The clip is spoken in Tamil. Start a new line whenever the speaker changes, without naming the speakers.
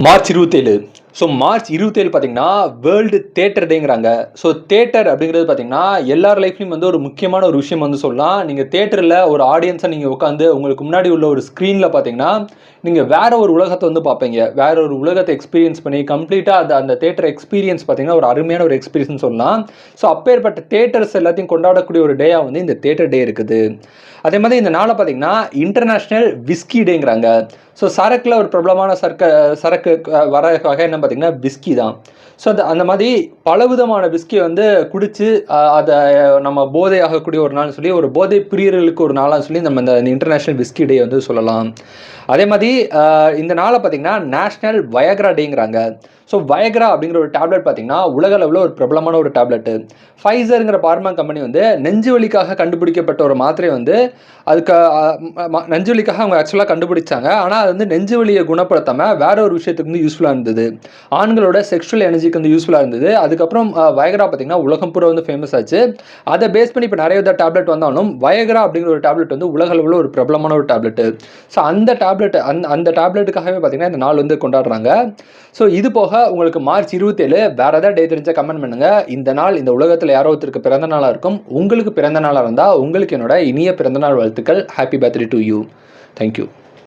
மார்ச் 27. ஸோ மார்ச் 27 பார்த்தீங்கன்னா வேர்ல்டு தேட்டர் டேங்கிறாங்க. ஸோ தேட்டர் அப்படிங்கிறது பார்த்தீங்கன்னா எல்லார் லைஃப்லையும் வந்து ஒரு முக்கியமான ஒரு விஷயம் வந்து சொல்லலாம். நீங்கள் தேட்டரில் ஒரு ஆடியன்ஸாக நீங்கள் உட்காந்து உங்களுக்கு முன்னாடி உள்ள ஒரு ஸ்க்ரீனில் பார்த்தீங்கன்னா நீங்கள் வேற ஒரு உலகத்தை வந்து பார்ப்பீங்க. வேற ஒரு உலகத்தை எக்ஸ்பீரியன்ஸ் பண்ணி கம்ப்ளீட்டாக அந்த தேட்டர் எக்ஸ்பீரியன்ஸ் பார்த்தீங்கன்னா ஒரு அருமையான ஒரு எக்ஸ்பீரியன்ஸ் சொல்லலாம். ஸோ அப்பேற்பட்ட தேட்டர்ஸ் எல்லாத்தையும் கொண்டாடக்கூடிய ஒரு டேயாக வந்து இந்த தேட்டர் டே இருக்குது. அதே மாதிரி இந்த நாளை பார்த்தீங்கன்னா இன்டர்நேஷ்னல் விஸ்கி டேங்கிறாங்க. ஸோ சரக்கில் ஒரு பிரபலமான சரக்கு வர வகை என்ன பார்த்தீங்கன்னா விஸ்கி தான். ஸோ அந்த மாதிரி பலவிதமான விஸ்கியை வந்து குடித்து அதை நம்ம போதை ஆகக்கூடிய ஒரு நாள்னு சொல்லி ஒரு போதை பிரியர்களுக்கு ஒரு நாளாக சொல்லி நம்ம இந்த இன்டர்நேஷ்னல் விஸ்கி டே வந்து சொல்லலாம். அதே மாதிரி இந்த நாளை பார்த்தீங்கன்னா நேஷ்னல் வயக்ரா டேங்கிறாங்க. ஸோ வயக்ரா அப்படிங்கிற ஒரு டேப்லெட் பார்த்தீங்கன்னா உலக அளவில் ஒரு பிரபலமான ஒரு டேப்லெட்டு. ஃபைசருங்கிற பார்மா கம்பெனி வந்து நெஞ்சு வலிக்காக கண்டுபிடிக்கப்பட்ட ஒரு மாத்திரை வந்து அதுக்கு நெஞ்சு வலிக்காக அவங்க ஆக்சுவலாக கண்டுபிடிச்சாங்க. ஆனால் அது வந்து நெஞ்சு வலியை குணப்படுத்தாமல் வேற ஒரு விஷயத்துக்கு வந்து யூஸ்ஃபுல்லாக இருந்தது. ஆண்களோட செக்ஷுவல் எனர்ஜிக்கு வந்து யூஸ்ஃபுல்லாக இருந்தது. அதுக்கப்புறம் வயக்ரா பார்த்தீங்கன்னா உலகம் பூரா வந்து ஃபேமஸ் ஆச்சு. அதை பேஸ் பண்ணி இப்போ நிறைய டேப்லெட் வந்தாலும் வயக்ரா அப்படிங்கிற ஒரு டேப்லெட் வந்து உலக அளவில் ஒரு பிரபலமான ஒரு டேப்லெட்டு. ஸோ அந்த டேப்லெட்டுக்காகவே பார்த்தீங்கன்னா இந்த நாள் வந்து கொண்டாடுறாங்க. ஸோ இது போக உங்களுக்கு மார்ச் 27 வேற ஏதாவது டே தெரிஞ்சா கமெண்ட் பண்ணுங்க. இந்த நாள் இந்த உலகத்தில் யாரோ ஒருத்தருக்கு பிறந்த நாளாக இருக்கும். உங்களுக்கு பிறந்த நாளாக இருந்தால் உங்களுக்கு என்னோட இனிய பிறந்தநாள் வாழ்த்துக்கள். Happy birthday to you. Thank you.